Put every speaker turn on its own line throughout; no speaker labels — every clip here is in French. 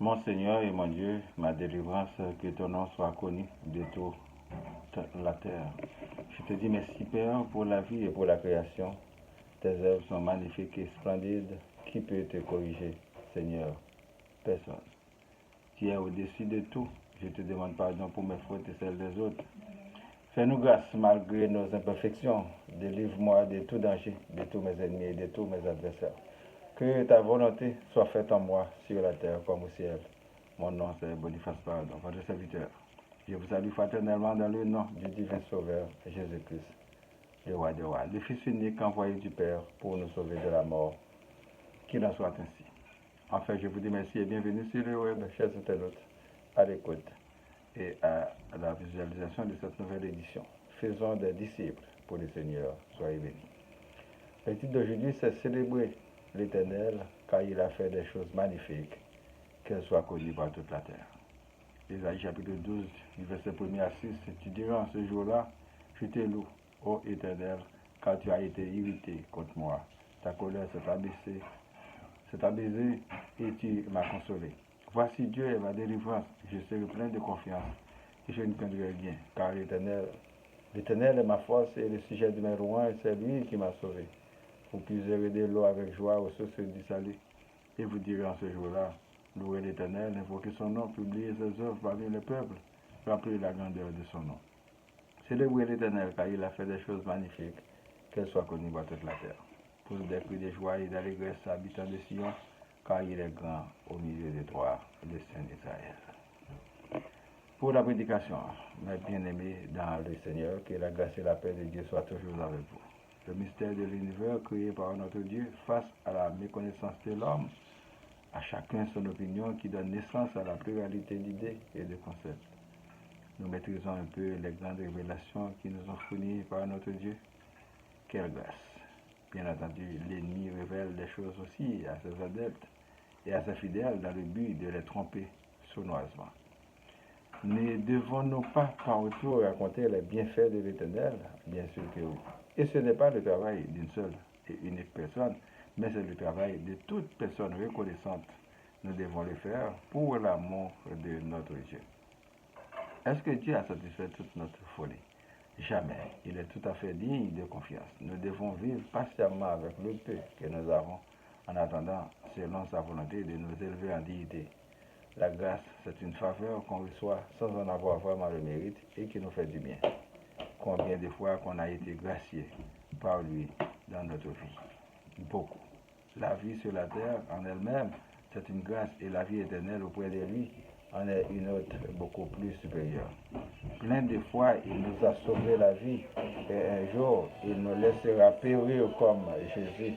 Mon Seigneur et mon Dieu, ma délivrance, que ton nom soit connu de toute la terre. Je te dis merci, Père, pour la vie et pour la création. Tes œuvres sont magnifiques et splendides. Qui peut te corriger, Seigneur? Personne. Tu es au-dessus de tout. Je te demande pardon pour mes fautes et celles des autres. Fais-nous grâce malgré nos imperfections. Délivre-moi de tout danger, de tous mes ennemis et de tous mes adversaires. Que ta volonté soit faite en moi, sur la terre comme au ciel. Mon nom, c'est Boniface Pardon, votre serviteur. Je vous salue fraternellement dans le nom du divin Sauveur, Jésus-Christ, le roi des rois, le Fils unique envoyé du Père pour nous sauver de la mort. Qu'il en soit ainsi. Enfin, je vous dis merci et bienvenue sur le web, chers internautes, à l'écoute et à la visualisation de cette nouvelle édition. Faisons des disciples pour le Seigneur. Soyez bénis. Le titre d'aujourd'hui, c'est Célébrer l'Éternel, car il a fait des choses magnifiques, qu'elles soient connues par toute la terre. Ésaïe chapitre 12, du verset 1er à 6, tu diras en ce jour-là, je te loue, ô Éternel, car tu as été irrité contre moi. Ta colère s'est abaissée et tu m'as consolé. Voici Dieu est ma délivrance, je serai plein de confiance et je ne craindrai rien, car l'Éternel est ma force et le sujet de mes louanges, c'est lui qui m'a sauvé. Vous puiserez de l'eau avec joie aux sources du salut, et vous direz en ce jour-là, louez l'Éternel, invoquez son nom, publiez ses œuvres parmi les peuples, rappelez la grandeur de son nom. Célébrez l'Éternel, car il a fait des choses magnifiques, qu'elles soient connues par toute la terre. Pousse des cris de joie et d'allégresse, habitants de Sion, car il est grand au milieu de toi, le Saint d'Israël. Pour la prédication, mes bien-aimés dans le Seigneur, que la grâce et la paix de Dieu soient toujours avec vous. Le mystère de l'univers créé par notre Dieu face à la méconnaissance de l'homme, à chacun son opinion qui donne naissance à la pluralité d'idées et de concepts. Nous maîtrisons un peu les grandes révélations qui nous sont fournies par notre Dieu. Quelle grâce! Bien entendu, l'ennemi révèle des choses aussi à ses adeptes et à ses fidèles dans le but de les tromper sournoisement. Ne devons-nous pas par retour raconter les bienfaits de l'Éternel? Bien sûr que oui. Et ce n'est pas le travail d'une seule et unique personne, mais c'est le travail de toute personne reconnaissante. Nous devons le faire pour l'amour de notre Dieu. Est-ce que Dieu a satisfait toute notre folie? Jamais. Il est tout à fait digne de confiance. Nous devons vivre patiemment avec le peu que nous avons en attendant, selon sa volonté, de nous élever en dignité. La grâce, c'est une faveur qu'on reçoit sans en avoir vraiment le mérite et qui nous fait du bien. Combien de fois qu'on a été gracié par lui dans notre vie? Beaucoup. La vie sur la terre en elle-même, c'est une grâce et la vie éternelle auprès de lui en est une autre beaucoup plus supérieure. Plein de fois, il nous a sauvé la vie et un jour, il nous laissera périr comme Jésus,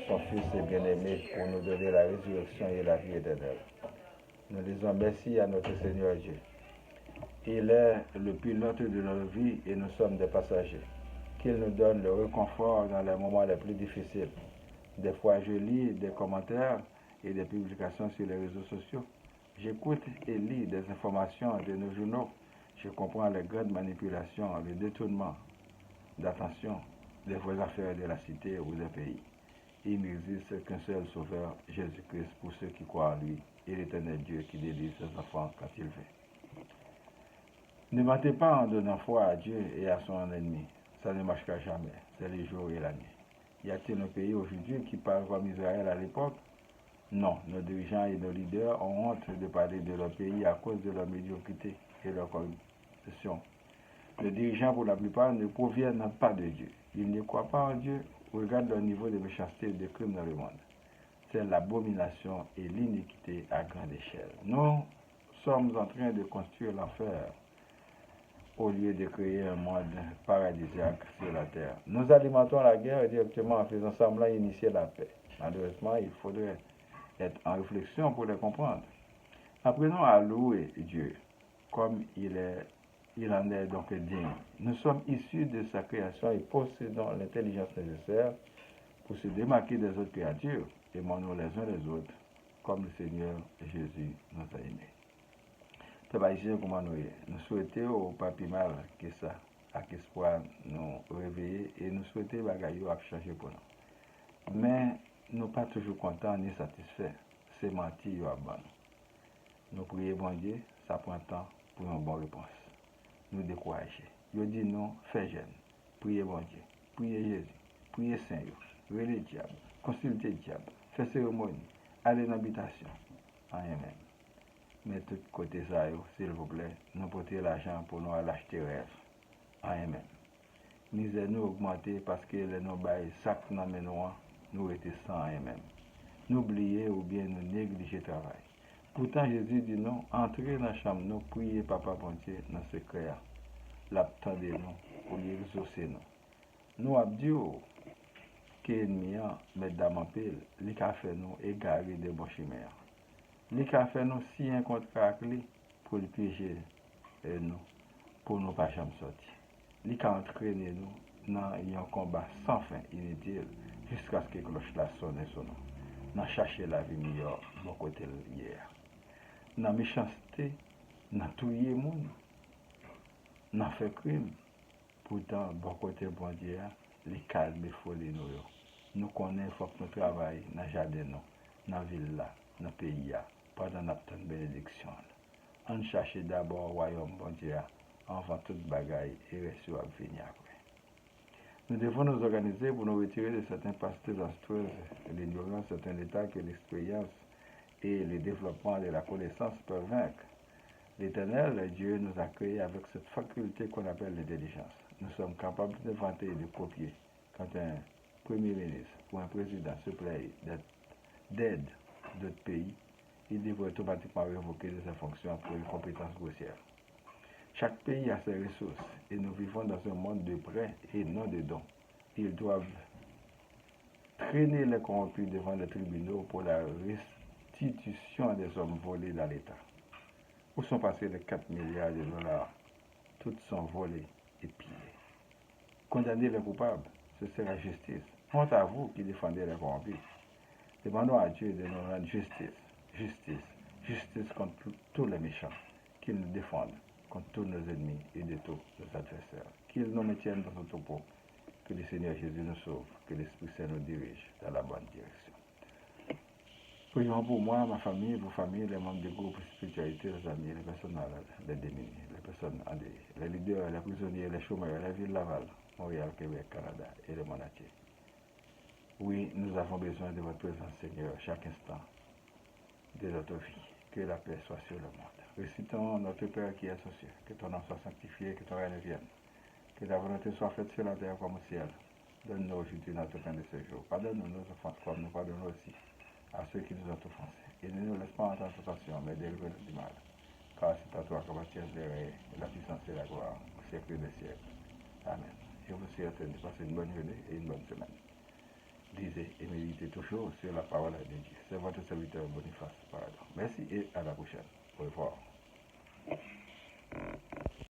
son Fils bien-aimé, pour nous donner la résurrection et la vie éternelle. Nous disons merci à notre Seigneur Dieu. Il est le pilote de notre vie et nous sommes des passagers. Qu'il nous donne le réconfort dans les moments les plus difficiles. Des fois, je lis des commentaires et des publications sur les réseaux sociaux. J'écoute et lis des informations de nos journaux. Je comprends les grandes manipulations, les détournements d'attention des vraies affaires de la cité ou des pays. Il n'existe qu'un seul sauveur, Jésus-Christ, pour ceux qui croient en lui, et l'éternel Dieu qui délivre ses enfants quand il veut. Ne mentez pas en donnant foi à Dieu et à son ennemi. Ça ne marchera jamais. C'est le jour et la nuit. Y a-t-il un pays aujourd'hui qui parle comme Israël à l'époque? Non, nos dirigeants et nos leaders ont honte de parler de leur pays à cause de leur médiocrité et leur corruption. Les dirigeants, pour la plupart, ne proviennent pas de Dieu. Ils ne croient pas en Dieu. Regarde leur niveau de méchanceté et de crime dans le monde. C'est l'abomination et l'iniquité à grande échelle. Nous sommes en train de construire l'enfer au lieu de créer un monde paradisiaque sur la terre. Nous alimentons la guerre directement en faisant semblant initier la paix. Malheureusement, il faudrait être en réflexion pour les comprendre. Apprenons à louer Dieu comme il en est donc digne. Nous sommes issus de sa création et possédons l'intelligence nécessaire pour se démarquer des autres créatures. Aimons-nous les uns les autres comme le Seigneur Jésus nous a aimés. Peuple haïtien, comment nous souhaitons au papi mal que ça, avec espoir nous réveiller et nous souhaiter bagaille à changer pour nous. Mais nous pas toujours contents ni satisfaits. C'est menti à bon. Nous prions, bon Dieu, ça prend temps pour une bonne réponse. Nous décourager. Je dis non, fais jeune. Priez, bon Dieu. Priez Jésus. Priez Saint-Yo. Relez diable. Consultez diable. Faites cérémonie. Allez dans l'habitation. Amen. Mais tout côté ça, s'il vous plaît, nous portez l'argent pour nous acheter rêve. Amen. Misère nous augmenter parce que les nous bail sac dans mes noirs, nous étions sans Amen. N'oubliez ou bien nous négliger le travail. Pourtant, Jésus dit non, entrez dans la chambre, nous priez Papa bon Dieu dans ce secret. L'attendez nous pour exaucer nous. Nous avons dit que l'ennemi, mesdames en pile, il a fait nous égarer de bons chimères. Il a fait nous si un contrat pour le piéger nous, pour nous pas jamais sortir. Il a entraîné nous dans un combat sans fin, inutile, jusqu'à ce que la cloche la sonne sur nous. Nous avons cherché la vie meilleure de côté hier. Dans la méchanceté, dans tout le monde, nous avons fait crime. Pourtant, bon côté bon Dieu, les calmes et folies nous. Nous connaissons faut que nous travaillons dans le jardin, dans la ville, dans le pays, pendant notre bénédiction. On cherche d'abord le royaume bon Dieu avant toute bagaille et reste à venir après. Nous devons nous organiser pour nous retirer de certains passes désastreuses, l'ignorance, certains états que l'expérience et le développement de la connaissance peuvent vaincre. L'Éternel, Dieu, nous a créés avec cette faculté qu'on appelle l'intelligence. Nous sommes capables d'inventer et de copier. Quand un premier ministre ou un président se plaît d'aide d'autres pays, il devrait automatiquement révoquer de ses fonctions pour une compétence grossière. Chaque pays a ses ressources et nous vivons dans un monde de prêts et non de dons. Ils doivent traîner les corrompus devant les tribunaux pour la restitution des hommes volés dans l'État. Où sont passés les 4 milliards de dollars? Toutes sont volées et pillées. Condamner les coupables, ce sera la justice. Honte à vous qui défendez les corrompus. Demandons à Dieu de nous rendre justice contre tous les méchants, qu'il nous défende contre tous nos ennemis et de tous nos adversaires. Qu'il nous maintienne dans son troupeau, que le Seigneur Jésus nous sauve, que l'Esprit Saint nous dirige dans la bonne direction. Prions pour moi, ma famille, vos familles, les membres du groupe spiritualité, les amis, les personnes malades, les démunis, les personnes endeuillées, les leaders, les prisonniers, les chômeurs, la ville Laval, Montréal, Québec, Canada et le monde entier. Oui, nous avons besoin de votre présence, Seigneur, chaque instant de notre vie. Que la paix soit sur le monde. Récitons notre Père qui est aux cieux, que ton nom soit sanctifié, que ton règne vienne, que ta volonté soit faite sur la terre comme au ciel. Donne-nous aujourd'hui notre pain de ce jour. Pardonne-nous nos offenses comme nous pardonnons aussi à ceux qui nous ont offensés. Et ne nous laisse pas en tentation, mais délivre-nous du mal. Car c'est à toi qu'appartiennent les règnes, la puissance et la gloire, au siècle des siècles. Amen. Je vous souhaite de passer une bonne journée et une bonne semaine. Lisez et méditez toujours sur la parole de Dieu. C'est votre serviteur Boniface Paradon. Merci et à la prochaine. Au revoir.